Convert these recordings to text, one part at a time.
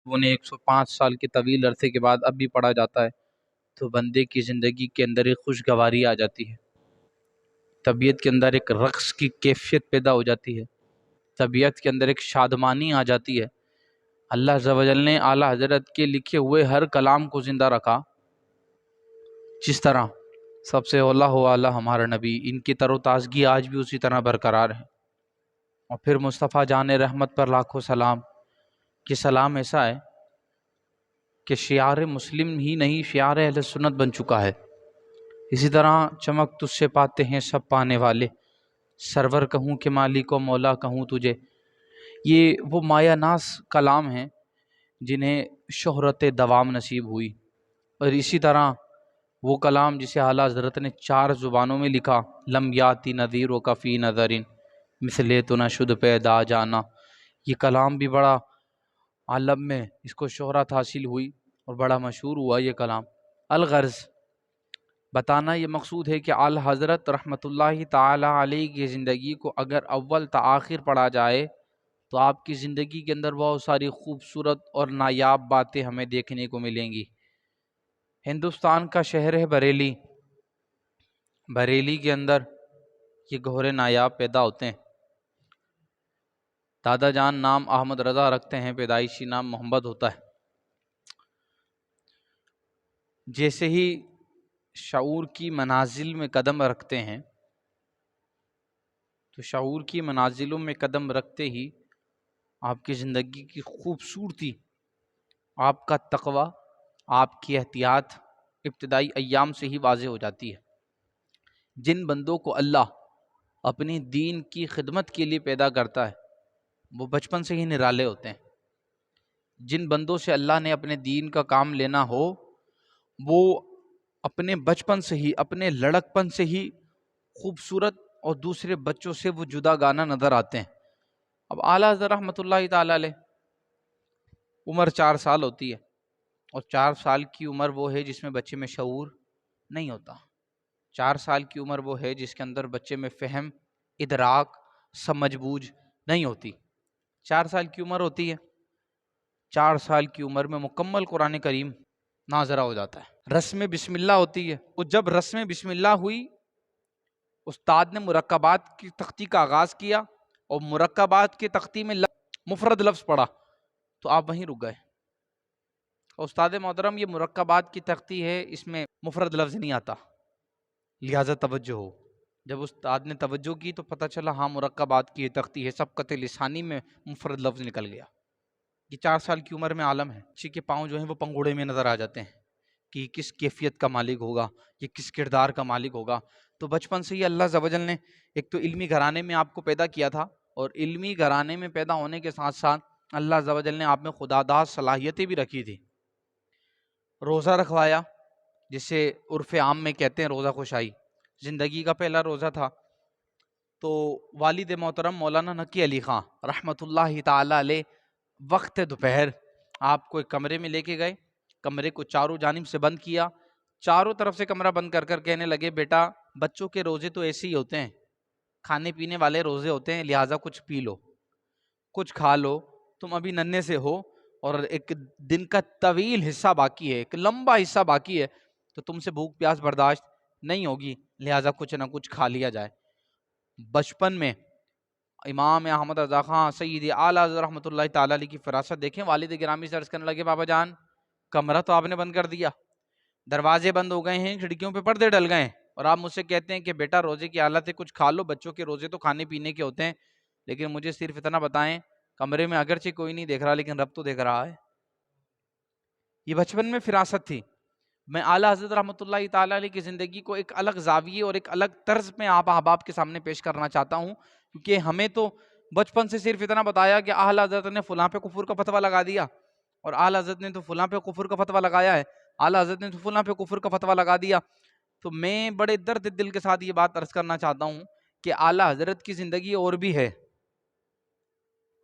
انہیں 105 سال کے طویل عرصے کے بعد اب بھی پڑھا جاتا ہے تو بندے کی زندگی کے اندر ایک خوشگواری آ جاتی ہے، طبیعت کے اندر ایک رقص کی کیفیت پیدا ہو جاتی ہے، طبیعت کے اندر ایک شادمانی آ جاتی ہے۔ اللہ عز و جل نے اعلیٰ حضرت کے لکھے ہوئے ہر کلام کو زندہ رکھا، جس طرح سب سے اولیٰ و اعلیٰ ہمارا نبی، ان کی تر و تازگی آج بھی اسی طرح برقرار ہے۔ اور پھر مصطفیٰ جان رحمت پر لاکھوں سلام، کہ سلام ایسا ہے کہ شعار مسلم ہی نہیں، شعار اہل سنت بن چکا ہے۔ اسی طرح چمک تجھ سے پاتے ہیں سب پانے والے، سرور کہوں کہ مالک و مولا کہوں تجھے۔ یہ وہ مایہ ناز کلام ہیں جنہیں شہرت دوام نصیب ہوئی، اور اسی طرح وہ کلام جسے اعلیٰ حضرت نے 4 زبانوں میں لکھا، لم یاتی نذیر و کفی نظرین مثلے تو نہ شد پیدا جانا۔ یہ کلام بھی بڑا عالم میں اس کو شہرت حاصل ہوئی اور بڑا مشہور ہوا یہ کلام۔ الغرض بتانا یہ مقصود ہے کہ اعلیٰ حضرت رحمۃ اللہ تعالی علیہ کی زندگی کو اگر اول تا آخر پڑھا جائے تو آپ کی زندگی کے اندر بہت ساری خوبصورت اور نایاب باتیں ہمیں دیکھنے کو ملیں گی۔ ہندوستان کا شہر ہے بریلی، بریلی کے اندر یہ گہرے نایاب پیدا ہوتے ہیں۔ دادا جان نام احمد رضا رکھتے ہیں، پیدائشی نام محمد ہوتا ہے۔ جیسے ہی شعور کی منازل میں قدم رکھتے ہیں تو شعور کی منازلوں میں قدم رکھتے ہی آپ کی زندگی کی خوبصورتی، آپ کا تقوی، آپ کی احتیاط ابتدائی ایام سے ہی واضح ہو جاتی ہے۔ جن بندوں کو اللہ اپنی دین کی خدمت کے لیے پیدا کرتا ہے وہ بچپن سے ہی نرالے ہوتے ہیں۔ جن بندوں سے اللہ نے اپنے دین کا کام لینا ہو وہ اپنے بچپن سے ہی، اپنے لڑکپن سے ہی خوبصورت اور دوسرے بچوں سے وہ جدا گانا نظر آتے ہیں۔ اب اعلیٰ حضرت رحمۃ اللہ تعالی علیہ عمر 4 سال ہوتی ہے، اور 4 سال کی عمر وہ ہے جس میں بچے میں شعور نہیں ہوتا۔ 4 سال کی عمر وہ ہے جس کے اندر بچے میں فہم، ادراک، سمجھ بوجھ نہیں ہوتی۔ 4 سال کی عمر ہوتی ہے، 4 سال کی عمر میں مکمل قرآن کریم ناظرہ ہو جاتا ہے۔ رسم بسم اللہ ہوتی ہے، اور جب رسم بسم اللہ ہوئی استاد نے مرکبات کی تختی کا آغاز کیا اور مرکبات کی تختی میں مفرد لفظ پڑھا تو آپ وہیں رک گئے۔ استاد محترم یہ مرکبات کی تختی ہے، اس میں مفرد لفظ نہیں آتا، لہذا توجہ ہو۔ جب استاد نے توجہ کی تو پتہ چلا ہاں مرکبات کی یہ تختی ہے، سبقت لسانی میں مفرد لفظ نکل گیا۔ یہ 4 سال کی عمر میں عالم ہے، بچے کے پاؤں جو ہیں وہ پنگوڑے میں نظر آ جاتے ہیں کہ یہ کس کیفیت کا مالک ہوگا، یہ کس کردار کا مالک ہوگا۔ تو بچپن سے ہی اللہ عز و جل نے ایک تو علمی گھرانے میں آپ کو پیدا کیا تھا، اور علمی گھرانے میں پیدا ہونے کے ساتھ ساتھ اللہ عز و جل نے آپ میں خداداد صلاحیتیں بھی رکھی تھی۔ روزہ رکھوایا، جسے عرف عام میں کہتے ہیں روزہ خوشائی، زندگی کا پہلا روزہ تھا۔ تو والد محترم مولانا نقی علی خان رحمۃ اللہ تعالی علیہ وقت دوپہر آپ کو ایک کمرے میں لے کے گئے، کمرے کو چاروں جانب سے بند کیا، چاروں طرف سے کمرہ بند کر کر کہنے لگے بیٹا بچوں کے روزے تو ایسے ہی ہوتے ہیں، کھانے پینے والے روزے ہوتے ہیں، لہٰذا کچھ پی لو، کچھ کھا لو، تم ابھی ننھے سے ہو اور ایک دن کا طویل حصہ باقی ہے، ایک لمبا حصہ باقی ہے، تو تم سے بھوک پیاس برداشت نہیں ہوگی، لہٰذا کچھ نہ کچھ کھا لیا جائے۔ بچپن میں امام احمد رضا خان سید اعلیٰ حضرت رحمۃ اللہ تعالی علیہ کی فراست دیکھیں، والد گرامی سے عرض کرنے لگے بابا جان کمرہ تو آپ نے بند کر دیا، دروازے بند ہو گئے ہیں، کھڑکیوں پہ پردے ڈل گئے ہیں، اور آپ مجھ سے کہتے ہیں کہ بیٹا روزے کی حالت ہے کچھ کھا لو، بچوں کے روزے تو کھانے پینے کے ہوتے ہیں، لیکن مجھے صرف اتنا بتائیں کمرے میں اگرچہ کوئی نہیں دیکھ رہا لیکن رب تو دیکھ رہا ہے۔ یہ بچپن میں فراست تھی۔ میں اعلیٰ حضرت رحمۃ اللہ تعالی علیہ کی زندگی کو ایک الگ زاویے اور ایک الگ طرز میں آپ احباب کے سامنے پیش کرنا چاہتا ہوں، کیونکہ ہمیں تو بچپن سے صرف اتنا بتایا کہ اعلیٰ حضرت نے فلاں پہ کفر کا فتویٰ لگا دیا، اور اعلیٰ حضرت نے تو فلاں پہ کفر کا فتویٰ لگایا ہے، اعلیٰ حضرت نے تو فلاں پہ کفر کا فتویٰ لگا دیا۔ تو میں بڑے درد دل کے ساتھ یہ بات عرض کرنا چاہتا ہوں کہ اعلیٰ حضرت کی زندگی اور بھی ہے،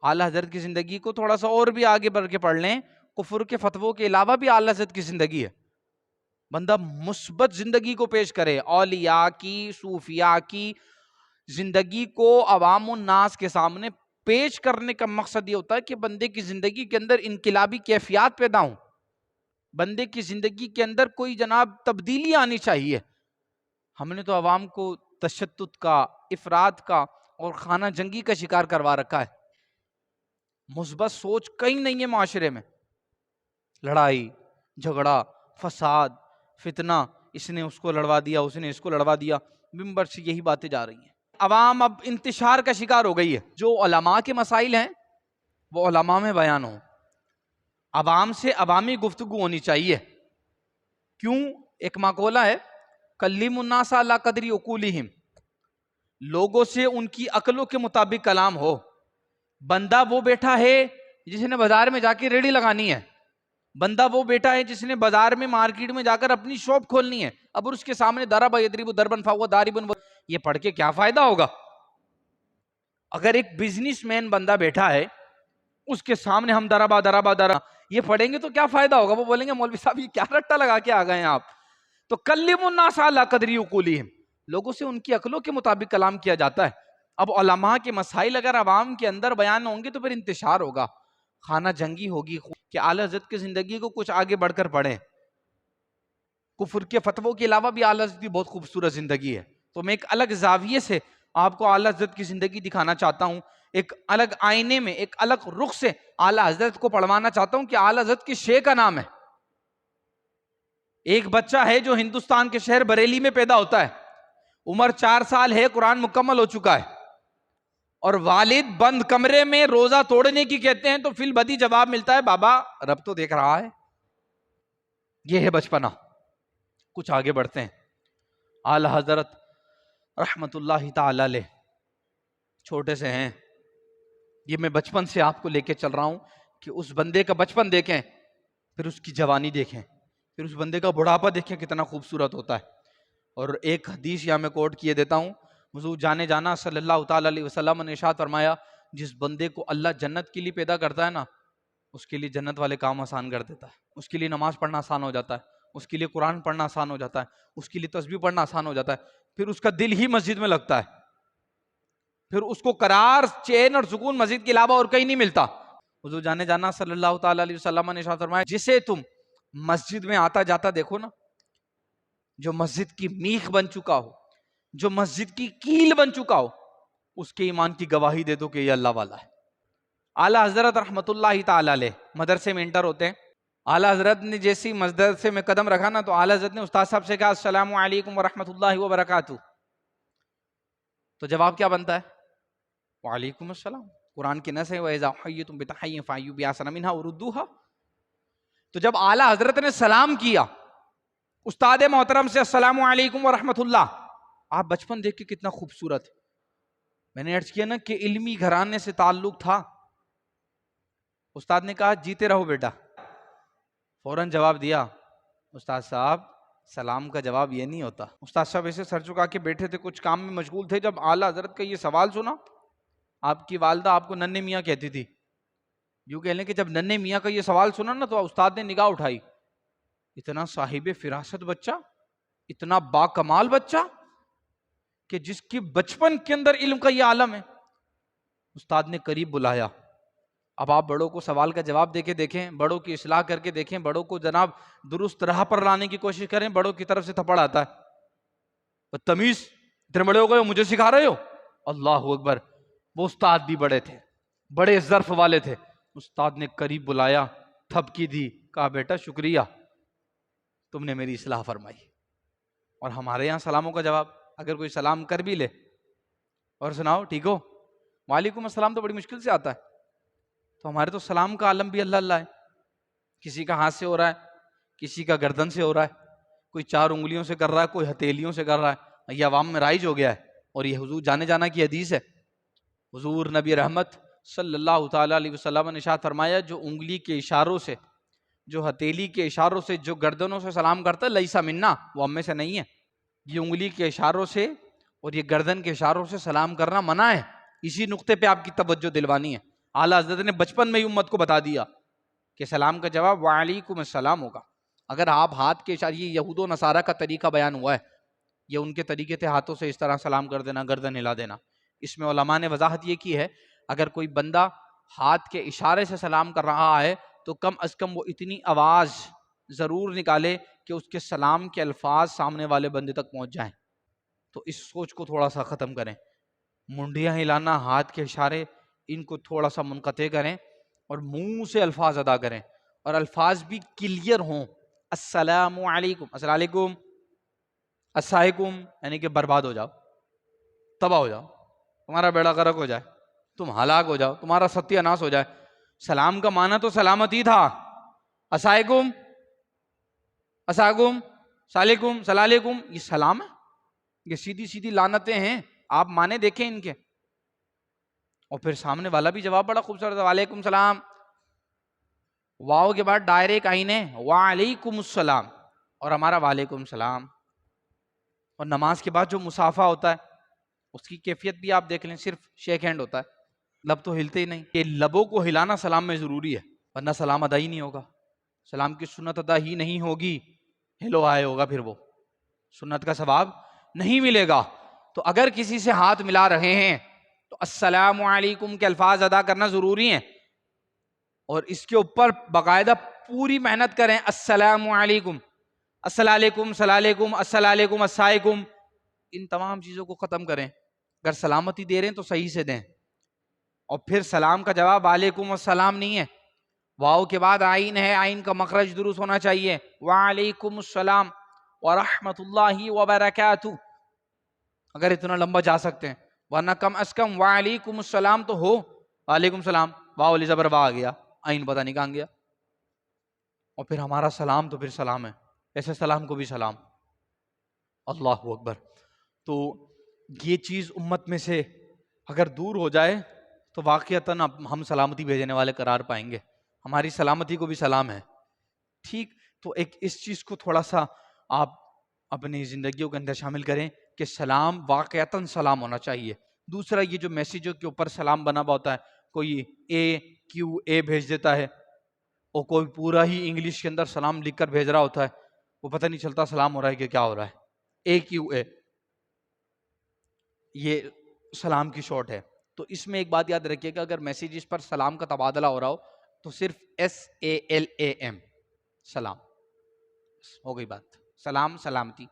اعلیٰ حضرت کی زندگی کو تھوڑا سا اور بھی آگے بڑھ کے پڑھ لیں، کفر کے فتووں کے علاوہ بھی اعلیٰ حضرت کی زندگی ہے۔ بندہ مثبت زندگی کو پیش کرے، اولیاء کی، صوفیاء کی زندگی کو عوام الناس کے سامنے پیش کرنے کا مقصد یہ ہوتا ہے کہ بندے کی زندگی کے اندر انقلابی کیفیات پیدا ہوں، بندے کی زندگی کے اندر کوئی جناب تبدیلی آنی چاہیے۔ ہم نے تو عوام کو تشدد کا، افراط کا اور خانہ جنگی کا شکار کروا رکھا ہے۔ مثبت سوچ کہیں نہیں ہے معاشرے میں، لڑائی جھگڑا فساد فتنہ، اس نے اس کو لڑوا دیا، اس نے اس کو لڑوا دیا، ممبر سے یہی باتیں جا رہی ہیں۔ عوام اب انتشار کا شکار ہو گئی ہے۔ جو علماء کے مسائل ہیں وہ علماء میں بیان ہوں، عوام سے عوامی گفتگو ہونی چاہیے۔ کیوں؟ ایک مقولہ ہے، کلم الناس علی قدر عقولہم، لوگوں سے ان کی عقلوں کے مطابق کلام ہو۔ بندہ وہ بیٹھا ہے جس نے بازار میں جا کے ریڑھی لگانی ہے، بندہ وہ بیٹا ہے جس نے بازار میں مارکیٹ میں جا کر اپنی شاپ کھولنی ہے، اب اس کے سامنے ضرب یضرب ضربا فہو ضارب، یہ پڑھ کے کیا فائدہ ہوگا؟ اگر ایک بزنس مین بندہ بیٹھا ہے، اس کے سامنے ہم ضربا ضربا ضربا یہ پڑھیں گے تو کیا فائدہ ہوگا؟ وہ بولیں گے مولوی صاحب یہ کیا رٹا لگا کے آ گئے ہیں آپ۔ تو کلم الناس علی قدر عقولہم، لوگوں سے ان کی عقلوں کے مطابق کلام کیا جاتا ہے۔ اب علماء کے مسائل اگر عوام کے اندر بیان ہوں گے تو پھر انتشار ہوگا، خانہ جنگی ہوگی، کہ اعلی حضرت کی زندگی کو کچھ آگے بڑھ کر پڑھیں۔ کفر کے فتووں کے علاوہ بھی اعلی حضرت کی بہت خوبصورت زندگی ہے، تو میں ایک الگ زاویے سے آپ کو اعلی حضرت کی زندگی دکھانا چاہتا ہوں، ایک الگ آئینے میں، ایک الگ رخ سے اعلی حضرت کو پڑھوانا چاہتا ہوں کہ اعلی حضرت کے شیخ کا نام ہے۔ ایک بچہ ہے جو ہندوستان کے شہر بریلی میں پیدا ہوتا ہے، عمر 4 سال ہے، قرآن مکمل ہو چکا ہے، اور والد بند کمرے میں روزہ توڑنے کی کہتے ہیں تو فی البدی جواب ملتا ہے بابا رب تو دیکھ رہا ہے۔ یہ ہے بچپنا۔ کچھ آگے بڑھتے ہیں۔ اعلی حضرت رحمت اللہ تعالی علیہ چھوٹے سے ہیں، یہ میں بچپن سے آپ کو لے کے چل رہا ہوں کہ اس بندے کا بچپن دیکھیں، پھر اس کی جوانی دیکھیں، پھر اس بندے کا بڑھاپا دیکھیں کتنا خوبصورت ہوتا ہے۔ اور ایک حدیث یہاں میں کوٹ کیے دیتا ہوں، حضور جانے جانا صلی اللہ تعالی علیہ وسلم نے ارشاد فرمایا، جس بندے کو اللہ جنت کے لیے پیدا کرتا ہے نا، اس کے لیے جنت والے کام آسان کر دیتا ہے، اس کے لیے نماز پڑھنا آسان ہو جاتا ہے، اس کے لیے قرآن پڑھنا آسان ہو جاتا ہے، اس کے لیے تسبیح پڑھنا آسان ہو جاتا ہے، پھر اس کا دل ہی مسجد میں لگتا ہے، پھر اس کو قرار چین اور سکون مسجد کے علاوہ اور کہیں نہیں ملتا۔ حضور جانے جانا صلی اللہ تعالی علیہ وسلم نے ارشاد فرمایا، جسے تم مسجد میں آتا جاتا دیکھو نا، جو مسجد کی میخ بن چکا ہو، جو مسجد کی کیل بن چکا ہو، اس کے ایمان کی گواہی دے دو کہ یہ اللہ والا ہے۔ اعلی حضرت رحمت اللہ تعالی علیہ مدرسے میں انٹر ہوتے ہیں، اعلی حضرت نے جیسی مدرسے میں قدم رکھا نا تو اعلی حضرت نے استاد صاحب سے کہا السلام علیکم ورحمۃ اللہ وبرکاتہ، تو جواب کیا بنتا ہے؟ وعلیکم السلام۔ قرآن کی نص ہے وَإِذَا حَيِّتُم بِتَحِيَّةٍ فَحَيُّوا بِأَحْسَنَ مِنْهَا أَوْ رُدُّوهَا، تو جب اعلی حضرت نے سلام کیا استاد محترم سے السلام علیکم ورحمۃ اللہ، آپ بچپن دیکھ کے کتنا خوبصورت، میں نے عرض کیا نا کہ علمی گھرانے سے تعلق تھا۔ استاد نے کہا جیتے رہو بیٹا، فوراً جواب دیا استاد صاحب سلام کا جواب یہ نہیں ہوتا۔ استاد صاحب ایسے سر چکا کے بیٹھے تھے، کچھ کام میں مشغول تھے، جب اعلیٰ حضرت کا یہ سوال سنا، آپ کی والدہ آپ کو ننھے میاں کہتی تھی، یوں کہہ لیں کہ جب ننھے میاں کا یہ سوال سنا نا تو استاد نے نگاہ اٹھائی، اتنا صاحب فراست بچہ، اتنا با کمال بچہ کہ جس کی بچپن کے اندر علم کا یہ عالم ہے۔ استاد نے قریب بلایا، اب آپ بڑوں کو سوال کا جواب دے کے دیکھیں، بڑوں کی اصلاح کر کے دیکھیں، بڑوں کو جناب درست راہ پر لانے کی کوشش کریں، بڑوں کی طرف سے تھپڑ آتا ہے، بدتمیز اتنے بڑے ہو گئے ہو مجھے سکھا رہے ہو، اللہ اکبر۔ وہ استاد بھی بڑے تھے، بڑے ظرف والے تھے، استاد نے قریب بلایا، تھپکی دی، کہا بیٹا شکریہ تم نے میری اصلاح فرمائی۔ اور ہمارے یہاں سلاموں کا جواب اگر کوئی سلام کر بھی لے اور سناؤ ٹھیک ہو، وعلیکم السلام تو بڑی مشکل سے آتا ہے، تو ہمارے تو سلام کا عالم بھی اللہ اللہ ہے، کسی کا ہاتھ سے ہو رہا ہے، کسی کا گردن سے ہو رہا ہے، کوئی 4 انگلیوں سے کر رہا ہے، کوئی ہتھیلیوں سے کر رہا ہے، یہ عوام میں رائج ہو گیا ہے، اور یہ حضور جانے جانا کی حدیث ہے۔ حضور نبی رحمت صلی اللہ تعالی علیہ وسلم نے ارشاد فرمایا، جو انگلی کے اشاروں سے، جو ہتھیلی کے اشاروں سے، جو گردنوں سے سلام کرتا ہے لیسا منا، وہ ہم میں سے نہیں ہے۔ یہ انگلی کے اشاروں سے اور یہ گردن کے اشاروں سے سلام کرنا منع ہے، اسی نقطے پہ آپ کی توجہ دلوانی ہے۔ اعلیٰ حضرت نے بچپن میں ہی امت کو بتا دیا کہ سلام کا جواب وعلیکم السلام ہوگا۔ اگر آپ ہاتھ کے اشارے، یہ یہود و نصارہ کا طریقہ بیان ہوا ہے، یہ ان کے طریقے تھے ہاتھوں سے اس طرح سلام کر دینا، گردن ہلا دینا۔ اس میں علماء نے وضاحت یہ کی ہے اگر کوئی بندہ ہاتھ کے اشارے سے سلام کر رہا ہے تو کم از کم وہ اتنی آواز ضرور نکالے کہ اس کے سلام کے الفاظ سامنے والے بندے تک پہنچ جائیں. تو اس سوچ کو تھوڑا سا ختم کریں. منڈیاں ہلانا، ہاتھ کے اشارے، ان کو تھوڑا سا منقطع کریں اور منہ سے الفاظ ادا کریں، اور الفاظ بھی کلیئر ہوں. السلام علیکم، السلام علیکم، السلام، یعنی کہ برباد ہو جاؤ، تباہ ہو جاؤ، تمہارا بیڑا غرق ہو جائے، تم ہلاک ہو جاؤ، تمہارا ستیہ ناش ہو جائے. سلام کا معنی تو سلامتی تھا. السلام، السلام، سالیکم، سلالیکم، یہ سلام ہے؟ یہ سیدھی سیدھی لعنتیں ہیں، آپ معنی دیکھیں ان کے. اور پھر سامنے والا بھی جواب بڑا خوبصورت ہے، وعلیکم السلام. واو کے بعد ڈائریکٹ آئین ہے وعلیکم السلام، اور ہمارا وعلیکم السلام. اور نماز کے بعد جو مصافحہ ہوتا ہے اس کی کیفیت بھی آپ دیکھ لیں، صرف شیک ہینڈ ہوتا ہے، لب تو ہلتے ہی نہیں. یہ لبوں کو ہلانا سلام میں ضروری ہے، ورنہ سلام ادا ہی نہیں ہوگا، سلام کی سنت ادا ہی نہیں ہوگی. ہلو آئے ہوگا، پھر وہ سنت کا ثواب نہیں ملے گا. تو اگر کسی سے ہاتھ ملا رہے ہیں تو السلام علیکم کے الفاظ ادا کرنا ضروری ہیں، اور اس کے اوپر باقاعدہ پوری محنت کریں. السلام علیکم، السلام علیکم، السلام علیکم، السلام علیکم، السلام، ان تمام چیزوں کو ختم کریں. اگر سلامتی دے رہے ہیں تو صحیح سے دیں. اور پھر سلام کا جواب وعلیکم السلام نہیں ہے، واو کے بعد آئین ہے، آئین کا مخرج درست ہونا چاہیے. وعلیکم السلام ورحمۃ اللہ وبرکاتہ، اگر اتنا لمبا جا سکتے ہیں، ورنہ کم از کم وعلیکم السلام تو ہو. وعلیکم السلام، واو علی زبر وا آ گیا، آئین پتہ نہیں کہاں گیا. اور پھر ہمارا سلام تو پھر سلام ہے، ایسے سلام کو بھی سلام. اللہ اکبر. تو یہ چیز امت میں سے اگر دور ہو جائے تو واقعتاً ہم سلامتی بھیجنے والے قرار پائیں گے. ہماری سلامتی کو بھی سلام ہے. ٹھیک، تو ایک اس چیز کو تھوڑا سا آپ اپنی زندگیوں کے اندر شامل کریں کہ سلام واقعتاً سلام ہونا چاہیے. دوسرا، یہ جو میسیجوں کے اوپر سلام بنا ہوا ہوتا ہے، کوئی اے کیو اے بھیج دیتا ہے، اور کوئی پورا ہی انگلش کے اندر سلام لکھ کر بھیج رہا ہوتا ہے، وہ پتہ نہیں چلتا سلام ہو رہا ہے کہ کیا ہو رہا ہے. اے کیو اے، یہ سلام کی شارٹ ہے. تو اس میں ایک بات یاد رکھیے کہ اگر میسیجز پر سلام کا تبادلہ ہو رہا ہو تو صرف SALAM، سلام ہو گئی بات. سلام سلامتی.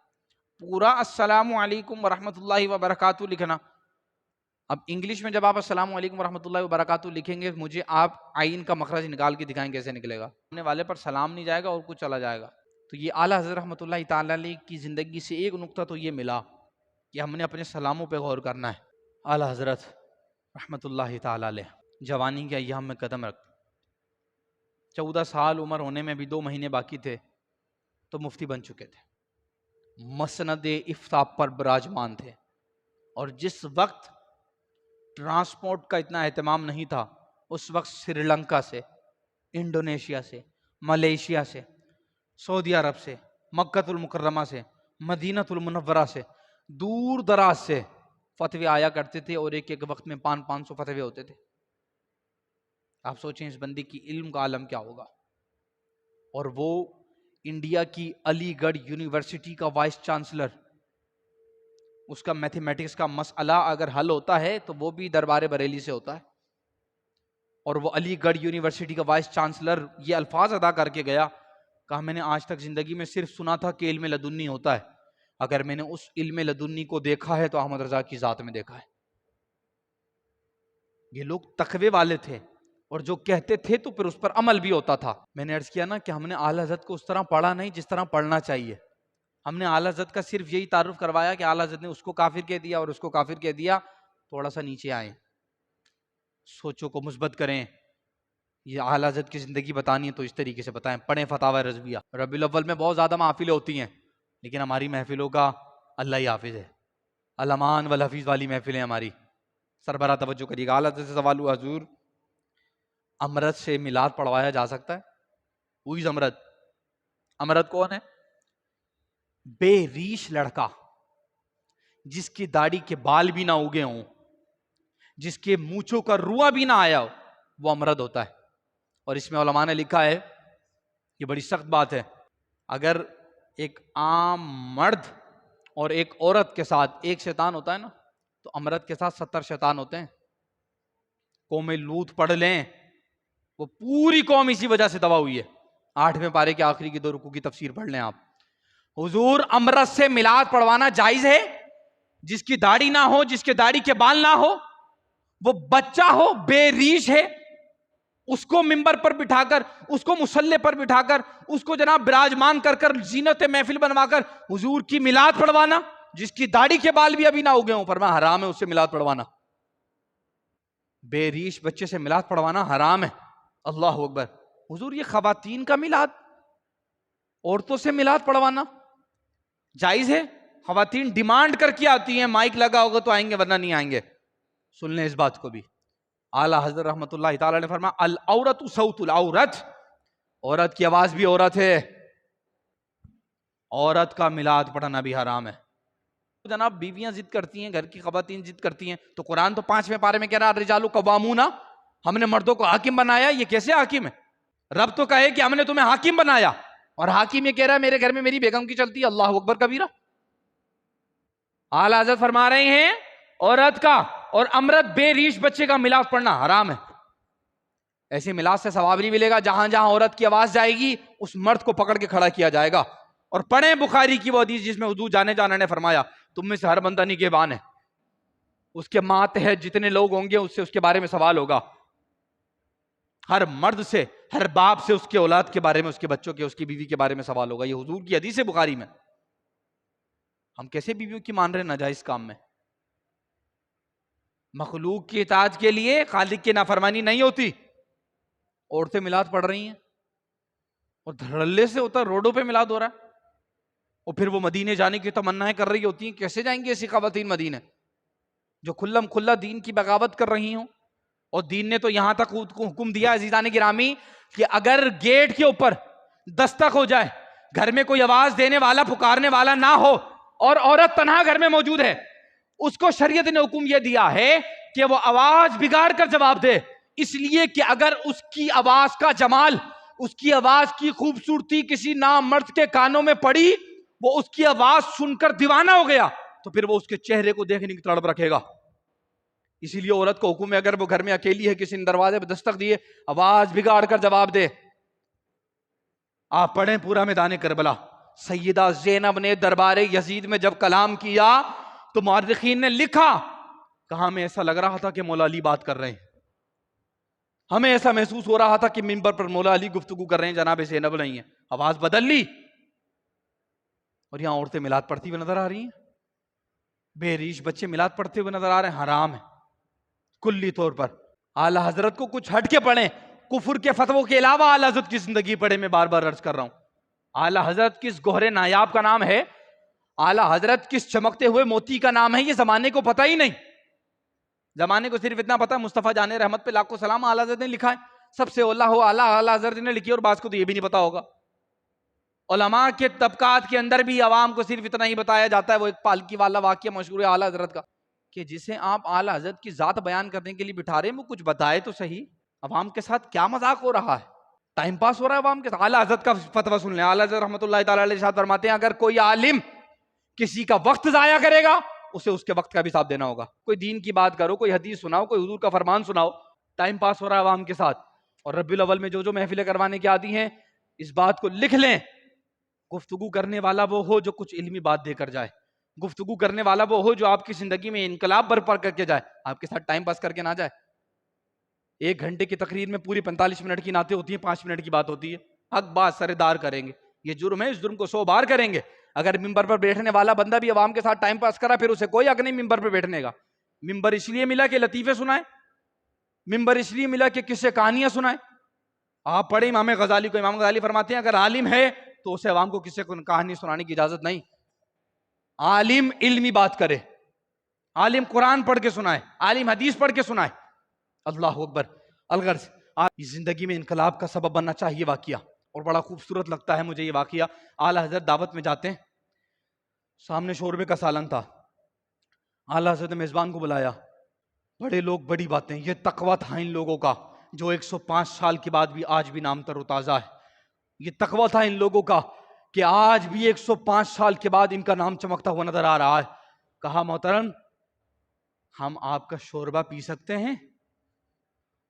پورا السلام علیکم ورحمۃ اللہ وبرکاتہ لکھنا. اب انگلش میں جب آپ السلام علیکم ورحمۃ اللہ وبرکاتہ لکھیں گے، مجھے آپ آئین کا مخرج نکال کے دکھائیں کیسے نکلے گا. سامنے والے پر سلام نہیں جائے گا اور کچھ چلا جائے گا. تو یہ اعلیٰ حضرت رحمۃ اللہ تعالی علیہ کی زندگی سے ایک نقطہ تو یہ ملا کہ ہم نے اپنے سلاموں پہ غور کرنا ہے. اعلیٰ حضرت رحمۃ اللہ تعالی علیہ جوانی کے ایام میں قدم رکھ، 14 سال عمر ہونے میں بھی 2 مہینے باقی تھے تو مفتی بن چکے تھے، مسند افتاء پر براجمان تھے. اور جس وقت ٹرانسپورٹ کا اتنا اہتمام نہیں تھا، اس وقت سری لنکا سے، انڈونیشیا سے، ملیشیا سے، سعودی عرب سے، مکہ المکرمہ سے، مدینہ المنورہ سے، دور دراز سے فتوے آیا کرتے تھے، اور ایک ایک وقت میں 500 فتوے ہوتے تھے. آپ سوچیں اس بندی کی علم کا عالم کیا ہوگا. اور وہ انڈیا کی علی گڑھ یونیورسٹی کا وائس چانسلر، اس کا میتھمیٹکس کا مسئلہ اگر حل ہوتا ہے تو وہ بھی دربار بریلی سے ہوتا ہے. اور وہ علی گڑھ یونیورسٹی کا وائس چانسلر یہ الفاظ ادا کر کے گیا، کہا میں نے آج تک زندگی میں صرف سنا تھا کہ علم لدنی ہوتا ہے، اگر میں نے اس علم لدنی کو دیکھا ہے تو احمد رضا کی ذات میں دیکھا ہے. یہ لوگ تقوی والے تھے، اور جو کہتے تھے تو پھر اس پر عمل بھی ہوتا تھا. میں نے عرض کیا نا کہ ہم نے اعلیٰ حضرت کو اس طرح پڑھا نہیں جس طرح پڑھنا چاہیے. ہم نے اعلیٰ حضرت کا صرف یہی تعارف کروایا کہ اعلیٰ حضرت نے اس کو کافر کہہ دیا اور اس کو کافر کہہ دیا. تھوڑا سا نیچے آئیں، سوچوں کو مثبت کریں. یہ اعلیٰ حضرت کی زندگی بتانی ہے تو اس طریقے سے بتائیں. پڑھیں فتاوی رضویہ. ربیع الاول میں بہت زیادہ محافلیں ہوتی ہیں، لیکن ہماری محفلوں کا اللہ ہی حافظ ہے. الامان والحفیظ والی محفلیں ہماری. سربراہ توجہ کریے گا. اعلیٰ حضرت سے سوال ہوا، حضور امرت سے میلاد پڑھوایا جا سکتا ہے؟ ہوئی امرت. امرت کون ہے؟ بے ریش لڑکا جس کی داڑھی کے بال بھی نہ اگے ہوں، جس کے مونچھوں کا رواں بھی نہ آیا ہو، وہ امرد ہوتا ہے. اور اس میں علماء نے لکھا ہے، یہ بڑی سخت بات ہے، اگر ایک عام مرد اور ایک عورت کے ساتھ ایک شیطان ہوتا ہے نا، تو امرد کے ساتھ 70 شیطان ہوتے ہیں. قوم لوط پڑھ لیں، وہ پوری قوم اسی وجہ سے تباہ ہوئی ہے۔ 8ویں پارے کے آخری کی 2 رکوع کی تفسیر پڑھ لیں آپ۔ حضور امرت سے میلاد پڑھوانا جائز ہے؟ جس کی داڑھی نہ ہو، جس کے داڑھی کے بال نہ ہو، وہ بچہ ہو، بے ریش ہے، اس کو ممبر پر بٹھا کر، اس کو مصلی پر بٹھا کر، اس کو جناب براجمان کر کر زینت محفل بنوا کر حضور کی میلاد پڑھوانا، جس کی داڑھی کے بال بھی ابھی نہ اگے ہوں، فرمایا حرام ہے اس سے میلاد پڑھوانا۔ بے ریش بچے سے میلاد پڑھوانا حرام ہے۔ اللہ اکبر۔ حضور یہ خواتین کا میلاد، عورتوں سے میلاد پڑھوانا جائز ہے؟ خواتین ڈیمانڈ کر کے آتی ہیں، مائک لگا ہوگا تو آئیں گے ورنہ نہیں آئیں گے۔ سن لیں اس بات کو بھی۔ اعلیٰ حضرت رحمۃ اللہ تعالی نے فرمایا العورت صوت العورت، عورت کی آواز بھی عورت ہے، عورت کا میلاد پڑھنا بھی حرام ہے۔ جناب بیویاں ضد کرتی ہیں، گھر کی خواتین ضد کرتی ہیں، تو قرآن تو 5ویں پارے میں کہہ رہا الرجال قوامون، ہم نے مردوں کو حاکم بنایا۔ یہ کیسے حاکم ہے؟ رب تو کہے کہ ہم نے تمہیں حاکم بنایا، اور حاکم یہ کہہ رہا ہے میرے گھر میں میری بیگم کی چلتی ہے۔ اللہ اکبر کبیرہ۔ اعلیٰ حضرت فرما رہے ہیں عورت کا اور امرت بے ریش بچے کا میلاد پڑھنا حرام ہے۔ ایسے میلاد سے ثواب نہیں ملے گا۔ جہاں جہاں عورت کی آواز جائے گی اس مرد کو پکڑ کے کھڑا کیا جائے گا۔ اور پڑھیں بخاری کی وہ حدیث جس میں حضور جانے جانا نے فرمایا تم میں سے ہر بندہ نگہبان ہے، اس کے ماتحت جتنے لوگ ہوں گے اس سے اس کے بارے میں سوال ہوگا۔ ہر مرد سے، ہر باپ سے اس کے اولاد کے بارے میں، اس کے بچوں کے، اس کی بیوی کے بارے میں سوال ہوگا۔ یہ حضور کی حدیث ہے بخاری میں۔ ہم کیسے بیویوں کی مان رہے ہیں ناجائز کام میں؟ مخلوق کی اطاعت کے لیے خالق کی نافرمانی نہیں ہوتی۔ عورتیں میلاد پڑھ رہی ہیں اور دھڑلے سے ہوتا ہے، روڈوں پہ میلاد ہو رہا ہے، اور پھر وہ مدینے جانے کی تمنائیں کر رہی ہوتی ہیں۔ کیسے جائیں گے ایسی خواتین مدینے جو کھلم کھلا دین کی بغاوت کر رہی ہوں؟ اور دین نے تو یہاں تک حکم دیا عزیزان گرامی کہ اگر گیٹ کے اوپر دستک ہو جائے، گھر میں کوئی آواز دینے والا پکارنے والا نہ ہو اور عورت تنہا گھر میں موجود ہے، اس کو شریعت نے حکم یہ دیا ہے کہ وہ آواز بگاڑ کر جواب دے، اس لیے کہ اگر اس کی آواز کا جمال، اس کی آواز کی خوبصورتی کسی نامرد کے کانوں میں پڑی، وہ اس کی آواز سن کر دیوانہ ہو گیا، تو پھر وہ اس کے چہرے کو دیکھنے کی تڑپ رکھے گا۔ اسی لیے عورت کو حکم ہے اگر وہ گھر میں اکیلی ہے، کسی نے دروازے پہ دستک دیے، آواز بگاڑ کر جواب دے۔ آپ پڑھیں پورا میدان کربلا، سیدہ زینب نے دربار یزید میں جب کلام کیا تو مورخین نے لکھا، کہا ہمیں ایسا لگ رہا تھا کہ مولا علی بات کر رہے ہیں، ہمیں ایسا محسوس ہو رہا تھا کہ منبر پر مولا علی گفتگو کر رہے ہیں، جناب زینب نہیں ہے، آواز بدل لی۔ اور یہاں عورتیں میلاد پڑھتی ہوئے نظر آ رہی ہیں، بے ریش بچے میلاد پڑھتے ہوئے نظر آ رہے ہیں، حرام ہے کلی طور پر۔ اعلیٰ حضرت کو کچھ ہٹ کے پڑھیں، کفر کے فتووں کے علاوہ اعلیٰ حضرت کی زندگی پڑھیں۔ میں بار بار عرض کر رہا ہوں، اعلیٰ حضرت کس گوہر نایاب کا نام ہے، اعلیٰ حضرت کس چمکتے ہوئے موتی کا نام ہے، یہ زمانے کو پتہ ہی نہیں۔ زمانے کو صرف اتنا پتا مصطفیٰ جان رحمت پہ لاکھوں سلام اعلیٰ حضرت نے لکھا ہے، سب سے اولا ہو اعلیٰ حضرت نے لکھی، اور بعض کو تو یہ بھی نہیں پتا ہوگا۔ علماء کے طبقات کے اندر بھی عوام کو صرف اتنا ہی بتایا جاتا ہے۔ وہ ایک پالکی والا واقعہ مشہور ہے اعلیٰ حضرت کا، کہ جسے آپ اعلیٰ حضرت کی ذات بیان کرنے کے لیے بٹھا رہے ہیں وہ کچھ بتائے تو صحیح، عوام کے ساتھ کیا مذاق ہو رہا ہے، ٹائم پاس ہو رہا ہے عوام کے ساتھ۔ اعلیٰ حضرت کا فتویٰ سن لیں، اعلیٰ حضرت رحمۃ اللہ تعالی علیہ ارشاد فرماتے ہیں اگر کوئی عالم کسی کا وقت ضائع کرے گا اسے اس کے وقت کا بھی حساب دینا ہوگا۔ کوئی دین کی بات کرو، کوئی حدیث سناؤ، کوئی حضور کا فرمان سناؤ، ٹائم پاس ہو رہا ہے عوام کے ساتھ۔ اور ربیع الاول میں جو محفلیں کروانے کی عادی ہیں، اس بات کو لکھ لیں، گفتگو کرنے والا وہ ہو جو کچھ علمی بات دے کر جائے، گفتگو کرنے والا وہ ہو جو آپ کی زندگی میں انقلاب برپا کر کے جائے، آپ کے ساتھ ٹائم پاس کر کے نہ جائے۔ 1 گھنٹے کی تقریر میں پوری 45 منٹ کی نعتیں ہوتی ہیں، 5 منٹ کی بات ہوتی ہے، حق بات سردار کریں گے، یہ جرم ہے، اس جرم کو 100 بار کریں گے۔ اگر ممبر پر بیٹھنے والا بندہ بھی عوام کے ساتھ ٹائم پاس کرا پھر اسے کوئی حق نہیں ممبر پہ بیٹھنے کا۔ ممبر اس لیے ملا کہ لطیفے سنائے، ممبر اس لیے ملا کہ قصے کہانیاں سنائے۔ آپ پڑھیں امام غزالی کو، امام غزالی فرماتے ہیں اگر عالم ہے تو اسے عوام کو قصے کہانی سنانے کی اجازت نہیں۔ عالم علمی بات کرے، عالم قرآن پڑھ کے سنائے، عالم حدیث پڑھ کے سنائے۔ اللہ اکبر۔ الغرض آج زندگی میں انقلاب کا سبب بننا چاہیے واقعہ، اور بڑا خوبصورت لگتا ہے مجھے یہ واقعہ۔ اعلیٰ حضرت دعوت میں جاتے ہیں، سامنے شوربے کا سالن تھا، اعلیٰ حضرت نے میزبان کو بلایا، بڑے لوگ بڑی باتیں، یہ تقویٰ تھا ان لوگوں کا جو 105 سال کے بعد بھی آج بھی نام تر و تازہ ہے۔ یہ تقویٰ تھا ان لوگوں کا کہ آج بھی 105 سال کے بعد ان کا نام چمکتا ہوا نظر آ رہا ہے۔ کہا محترم ہم آپ کا شوربہ پی سکتے ہیں؟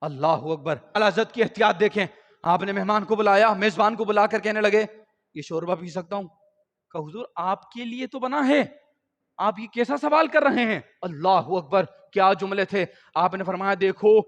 اللہ اکبر. اعلیٰ حضرت کی احتیاط دیکھیں. آپ نے مہمان کو بلایا, میزبان کو بلا کر کہنے لگے یہ شوربہ پی سکتا ہوں؟ کہ حضور آپ کے لیے تو بنا ہے, آپ یہ کیسا سوال کر رہے ہیں؟ اللہ اکبر, کیا جملے تھے. آپ نے فرمایا دیکھو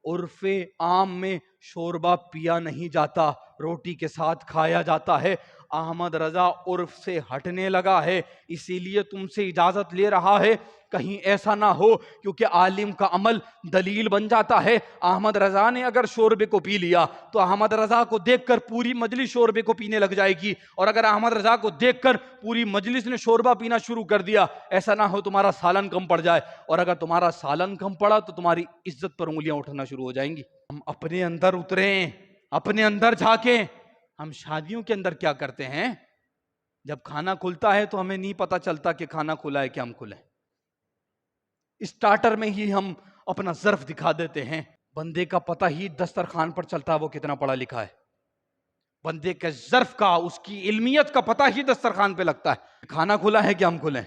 عرف عام میں شوربہ پیا نہیں جاتا, روٹی کے ساتھ کھایا جاتا ہے. احمد رضا عرف سے ہٹنے لگا ہے, اسی لیے تم سے اجازت لے رہا ہے, کہیں ایسا نہ ہو, کیونکہ عالم کا عمل دلیل بن جاتا ہے. احمد رضا نے اگر شوربے کو پی لیا تو احمد رضا کو دیکھ کر پوری مجلس شوربے کو پینے لگ جائے گی, اور اگر احمد رضا کو دیکھ کر پوری مجلس نے شوربہ پینا شروع کر دیا, ایسا نہ ہو تمہارا سالن کم پڑ جائے, اور اگر تمہارا سالن کم پڑا تو تمہاری عزت پر انگلیاں اٹھنا شروع ہو جائیں گی. ہم اپنے اندر اتریں, اپنے اندر جھانکیں. ہم شادیوں کے اندر کیا کرتے ہیں, جب کھانا کھلتا ہے تو ہمیں نہیں پتا چلتا کہ کھانا کھلا ہے کہ ہم کھلے. اسٹارٹر میں ہی ہم اپنا ظرف دکھا دیتے ہیں. بندے کا پتہ ہی دسترخوان پر چلتا ہے وہ کتنا پڑھا لکھا ہے. بندے کے ظرف کا, اس کی علمیت کا پتہ ہی دسترخوان پہ لگتا ہے. کھانا کھلا ہے کہ ہم کھلے.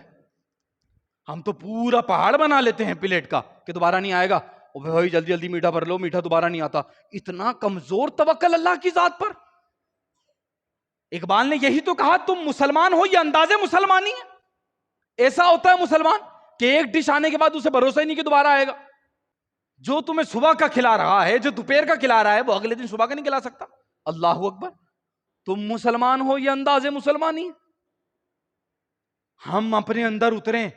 ہم تو پورا پہاڑ بنا لیتے ہیں پلیٹ کا کہ دوبارہ نہیں آئے گا, بھائی جلدی جلدی میٹھا بھر لو, میٹھا دوبارہ نہیں آتا. اتنا کمزور توکل اللہ کی ذات پر. اقبال نے یہی تو کہا تم مسلمان ہو, یہ انداز مسلمانی ہے. ایسا ہوتا ہے مسلمان کہ ایک ڈش آنے کے بعد اسے بھروسہ ہی نہیں کہ دوبارہ آئے گا. جو تمہیں صبح کا کھلا رہا ہے, جو دوپہر کا کھلا رہا ہے, وہ اگلے دن صبح کا نہیں کھلا سکتا. اللہ اکبر. تم مسلمان ہو, یہ انداز مسلمانی ہے. ہم اپنے اندر اتریں,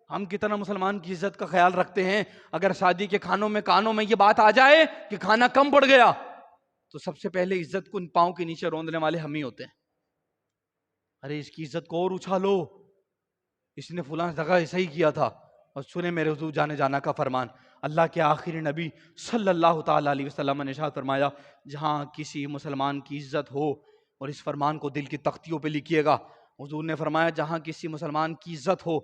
ہم کتنا مسلمان کی عزت کا خیال رکھتے ہیں. اگر شادی کے کانوں میں یہ بات آ جائے کہ کھانا کم پڑ گیا, تو سب سے پہلے عزت کو پاؤں کے نیچے روندنے والے ہم ہی ہوتے ہیں. ارے اس کی عزت کو اور اچھالو, اس نے فلاں جگہ ایسا ہی کیا تھا. اور سنے میرے حضور جانے جانا کا فرمان, اللہ کے آخری نبی صلی اللہ تعالی علیہ وسلم نے ارشاد فرمایا, جہاں کسی مسلمان کی عزت ہو, اور اس فرمان کو دل کی تختیوں پہ لکھیے گا, حضور نے فرمایا جہاں کسی مسلمان کی عزت ہو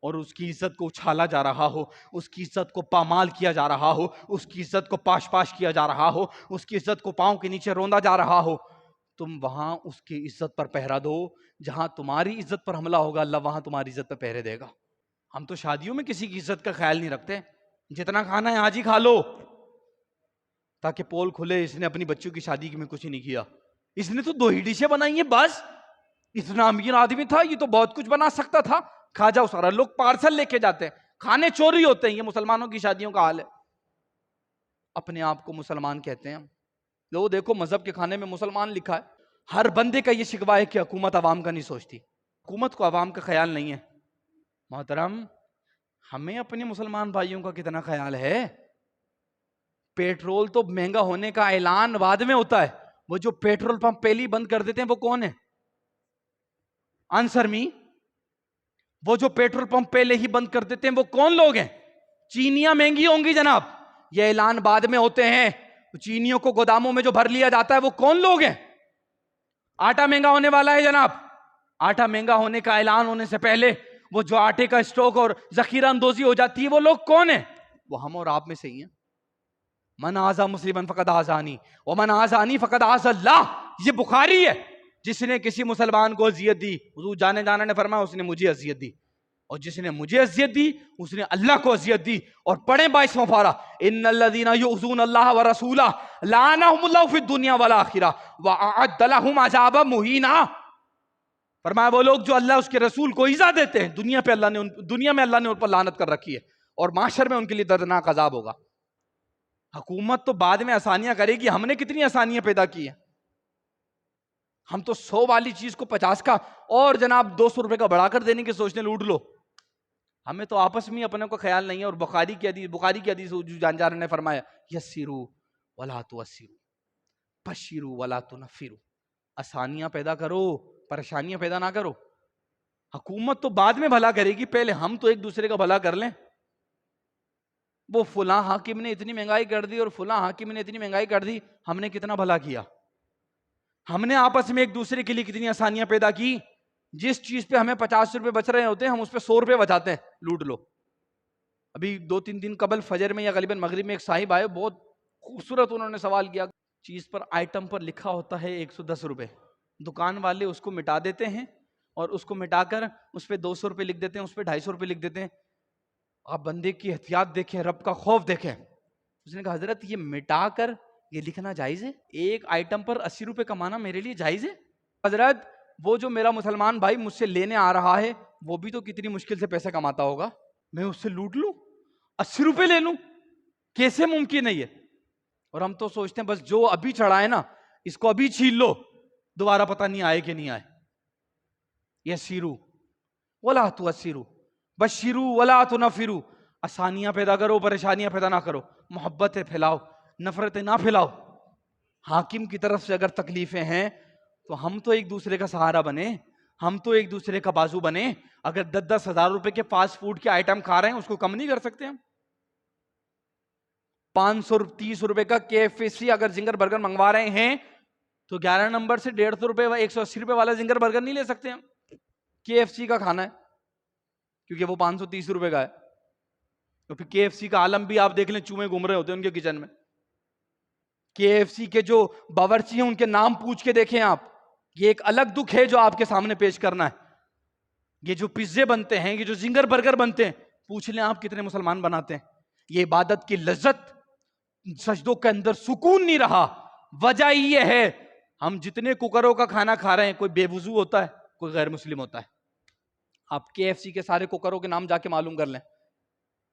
اور اس کی عزت کو اچھالا جا رہا ہو, اس کی عزت کو پامال کیا جا رہا ہو, اس کی عزت کو پاش پاش کیا جا رہا ہو, اس کی عزت کو پاؤں کے نیچے روندا جا رہا ہو, تم وہاں اس کی عزت پر پہرا دو. جہاں تمہاری عزت پر حملہ ہوگا, اللہ وہاں تمہاری عزت پر پہرے دے گا. ہم تو شادیوں میں کسی کی عزت کا خیال نہیں رکھتے. جتنا کھانا ہے آج ہی کھا لو تاکہ پول کھلے, اس نے اپنی بچوں کی شادی میں کچھ نہیں کیا, اس نے تو 2 ہی ڈشیں بنائی ہیں بس. اتنا امیر آدمی تھا, یہ تو بہت کچھ بنا سکتا تھا. کھا جاؤ سارا. لوگ پارسل لے کے جاتے ہیں, کھانے چوری ہوتے ہیں. یہ مسلمانوں کی شادیوں کا حال ہے. اپنے آپ کو مسلمان کہتے ہیں. لوگ دیکھو مذہب کے کھانے میں مسلمان لکھا ہے. ہر بندے کا یہ شکوہ ہے کہ حکومت عوام کا نہیں سوچتی. حکومت کو عوام کا خیال نہیں ہے. محترم, ہمیں اپنے مسلمان بھائیوں کا کتنا خیال ہے؟ پیٹرول تو مہنگا ہونے کا اعلان بعد میں ہوتا ہے. وہ جو پیٹرول پمپ پہلے ہی بند کر دیتے ہیں وہ کون ہے؟ آنسر می. وہ جو پیٹرول پمپ پہلے ہی بند کر دیتے ہیں وہ کون لوگ ہیں؟ چینیاں مہنگی ہوں گی جناب, یہ اعلان بعد میں ہوتے ہیں. چینیوں کو گوداموں میں جو بھر لیا جاتا ہے وہ کون لوگ ہیں؟ آٹا مہنگا ہونے والا ہے جناب, آٹا مہنگا ہونے کا اعلان ہونے سے پہلے وہ جو آٹے کا اسٹاک اور ذخیرہ اندوزی ہو جاتی ہے وہ لوگ کون ہیں؟ وہ ہم اور آپ میں سے ہی ہیں. من آذا مسلمن فقد آذانی ومن آذانی فقد آذا اللہ. یہ بخاری ہے. جس نے کسی مسلمان کو اذیت دی, حضور جانے جانا نے فرمایا اس نے مجھے اذیت دی, اور جس نے مجھے اذیت دی اس نے اللہ کو اذیت دی. اور پڑھیں 22واں پارہ, ان الذین یؤذون اللہ ورسولہ لعنہم اللہ فی الدنیا والآخرہ واعد لہم عذابا مہینا. فرمایا وہ لوگ جو اللہ اس کے رسول کو ایذا دیتے ہیں, دنیا میں اللہ نے ان پر لعنت کر رکھی ہے, اور معاشر میں ان کے لیے دردناک عذاب ہوگا. حکومت تو بعد میں آسانیاں کرے گی. ہم نے کتنی آسانیاں پیدا کی ہیں. ہم تو 100 والی چیز کو 50 کا اور جناب 200 روپے کا بڑھا کر دینے کی سوچنے, لوٹ لو. ہمیں تو آپس میں اپنے کو خیال نہیں ہے. اور بخاری کی حدیث جان جان نے فرمایا یسروا ولا تعسروا بشروا ولا تنفروا. آسانیاں پیدا کرو, پریشانیاں پیدا نہ کرو. حکومت تو بعد میں بھلا کرے گی, پہلے ہم تو ایک دوسرے کا بھلا کر لیں. وہ فلاں حاکم نے اتنی مہنگائی کر دی اور فلاں حاکم نے اتنی مہنگائی کر دی, ہم نے کتنا بھلا کیا. ہم نے آپس میں ایک دوسرے کے لیے کتنی آسانیاں پیدا کی. جس چیز پہ ہمیں 50 روپے بچ رہے ہوتے ہیں ہم اس پہ 100 روپے بچاتے ہیں, لوٹ لو. ابھی 2-3 دن قبل فجر میں یا غالباً مغرب میں ایک صاحب آئے, بہت خوبصورت انہوں نے سوال کیا. چیز پر آئٹم پر لکھا ہوتا ہے 110 روپے, دکان والے اس کو مٹا دیتے ہیں اور اس کو مٹا کر اس پہ 200 روپے لکھ دیتے ہیں, اس پہ 250 روپے لکھ دیتے ہیں. آپ بندے کی احتیاط دیکھیں, رب کا خوف دیکھیں. اس نے کہا حضرت یہ مٹا کر یہ لکھنا جائز ہے؟ ایک آئٹم پر 80 روپے کمانا میرے لیے جائز ہے؟ حضرت وہ جو میرا مسلمان بھائی مجھ سے لینے آ رہا ہے وہ بھی تو کتنی مشکل سے پیسہ کماتا ہوگا، میں اس سے لوٹ لوں 80 روپے لے لوں؟ کیسے ممکن ہے یہ؟ اور ہم تو سوچتے ہیں بس جو ابھی چڑھا ہے نا اس کو ابھی چھین لو، دوبارہ پتہ نہیں آئے کہ نہیں آئے۔ یسیرو ولا تعسرو بشرو ولا تنفرو، آسانیاں پیدا کرو پریشانیاں پیدا نہ کرو، محبتیں پھیلاؤ نفرتیں نہ پھیلاؤ۔ حاکم کی طرف سے اگر تکلیفیں ہیں تو ہم تو ایک دوسرے کا سہارا بنے، ہم تو ایک دوسرے کا بازو بنے۔ اگر 10,000 روپے کے فاسٹ فوڈ کے آئٹم کھا رہے ہیں اس کو کم نہیں کر سکتے ہم؟ 530 روپے کا KFC اگر زنگر برگر منگوا رہے ہیں تو 11 نمبر سے 150 روپے 180 روپے والا زنگر برگر نہیں لے سکتے ہم؟ KFC کا کھانا ہے کیونکہ وہ 530 روپے کا ہے، تو پھر KFC کا عالم بھی آپ دیکھ لیں، چوہے گھوم رہے ہوتے ہیں ان کے کچن میں۔ KFC کے جو باورچی ہیں ان کے نام پوچھ کے دیکھیں آپ، یہ ایک الگ دکھ ہے جو آپ کے سامنے پیش کرنا ہے۔ یہ جو پیزے بنتے ہیں، یہ جو زنگر برگر بنتے ہیں، پوچھ لیں آپ کتنے مسلمان بناتے ہیں؟ یہ عبادت کی لذت، سجدوں کے اندر سکون نہیں رہا۔ وجہ یہ ہے ہم جتنے کوکروں کا کھانا کھا رہے ہیں، کوئی بے وضو ہوتا ہے، کوئی غیر مسلم ہوتا ہے۔ آپ KFC کے سارے کوکروں کے نام جا کے معلوم کر لیں،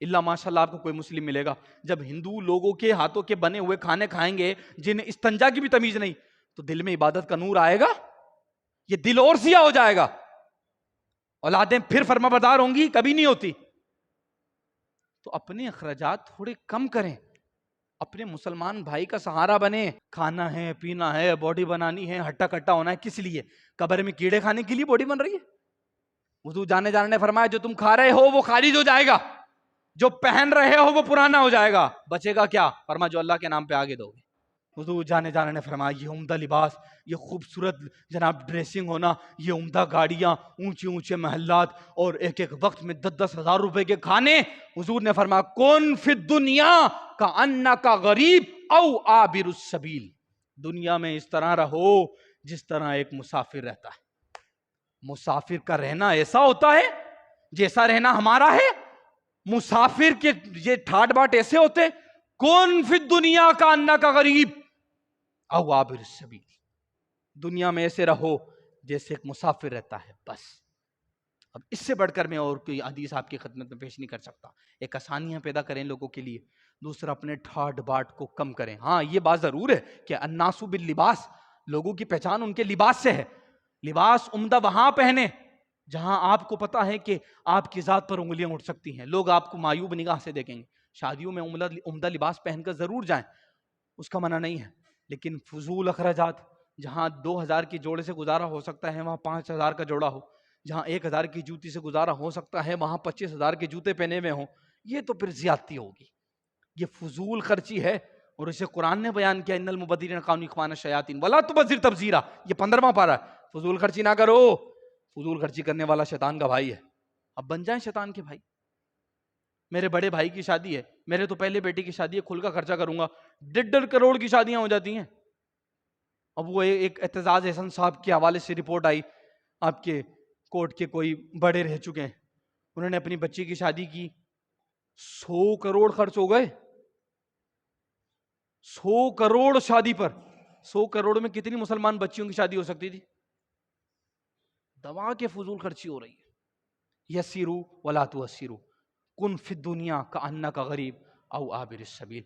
اللہ ماشاء اللہ آپ کو کوئی مسلم ملے گا۔ جب ہندو لوگوں کے ہاتھوں کے بنے ہوئے کھانے کھائیں گے جنہیں استنجا کی بھی تمیز نہیں، تو دل میں عبادت کا نور آئے گا؟ یہ دل اور سیاہ ہو جائے گا، اولادیں پھر فرما بردار ہوں گی؟ کبھی نہیں ہوتی۔ تو اپنے اخراجات تھوڑے کم کریں، اپنے مسلمان بھائی کا سہارا بنے۔ کھانا ہے، پینا ہے، باڈی بنانی ہے، ہٹا کٹا ہونا ہے، کس لیے؟ قبر میں کیڑے کھانے کے لیے باڈی بن رہی ہے؟ حضور جانے نے فرمایا جو تم کھا رہے ہو وہ خارج ہو جائے گا، جو پہن رہے ہو وہ پرانا ہو جائے گا، بچے گا کیا؟ فرمایا جو اللہ کے نام پہ آگے دو گے۔ حضور جانے نے فرمایا یہ عمدہ لباس، یہ خوبصورت جناب ڈریسنگ ہونا، یہ عمدہ گاڑیاں، اونچے اونچے محلات اور ایک ایک وقت میں 10,000 روپے کے کھانے۔ حضور نے فرمایا کن فی الدنیا کأنک غریب او عابر السبیل، دنیا میں اس طرح رہو جس طرح ایک مسافر رہتا ہے۔ مسافر کا رہنا ایسا ہوتا ہے جیسا رہنا ہمارا ہے؟ مسافر کے یہ ٹھاٹ باٹ ایسے ہوتے؟ کون فی الدنیا کأنک غریب او عابر السبیل، دنیا میں ایسے رہو جیسے ایک مسافر رہتا ہے، بس۔ اب اس سے بڑھ کر میں اور کوئی حدیث آپ کی خدمت میں پیش نہیں کر سکتا۔ ایک آسانیاں پیدا کریں لوگوں کے لیے، دوسرا اپنے ٹھاٹ باٹ کو کم کریں۔ ہاں یہ بات ضرور ہے کہ الناس باللباس، لوگوں کی پہچان ان کے لباس سے ہے۔ لباس عمدہ وہاں پہنے جہاں آپ کو پتا ہے کہ آپ کی ذات پر انگلیاں اٹھ سکتی ہیں، لوگ آپ کو معیوب نگاہ سے دیکھیں گے۔ شادیوں میں عمدہ لباس پہن کر ضرور جائیں، اس کا منع نہیں ہے، لیکن فضول اخراجات، جہاں 2,000 کی جوڑے سے گزارا ہو سکتا ہے وہاں 5,000 کا جوڑا ہو، جہاں 1,000 کی جوتی سے گزارا ہو سکتا ہے وہاں 25,000 کے جوتے پہنے ہوئے ہوں، یہ تو پھر زیادتی ہوگی، یہ فضول خرچی ہے۔ اور اسے قرآن نے بیان کیا ان المبذرین کانوا اخوان الشیاطین ولا تبذر تبذیرا، یہ 15واں پارہ ہے۔ فضول خرچی نہ کرو، فضول خرچی کرنے والا شیطان کا بھائی ہے۔ اب بن جائیں شیطان کے بھائی۔ میرے بڑے بھائی کی شادی ہے، میرے تو پہلے بیٹے کی شادی ہے، کھل کا خرچہ کروں گا، 1.5 کروڑ کی شادیاں ہو جاتی ہیں۔ اب وہ ایک اعتزاز احسن صاحب کے حوالے سے رپورٹ آئی، آپ کے کورٹ کے کوئی بڑے رہ چکے ہیں، انہوں نے اپنی بچی کی شادی کی، 100 کروڑ خرچ ہو گئے۔ 100 کروڑ شادی پر، 100 کروڑ میں کتنی مسلمان بچیوں کی شادی ہو سکتی تھی؟ دوا کے فضول خرچی ہو رہی ہے۔ یسیرو ولا تعسرو کن فی الدنیا کأنک غریب او عابر السبیل۔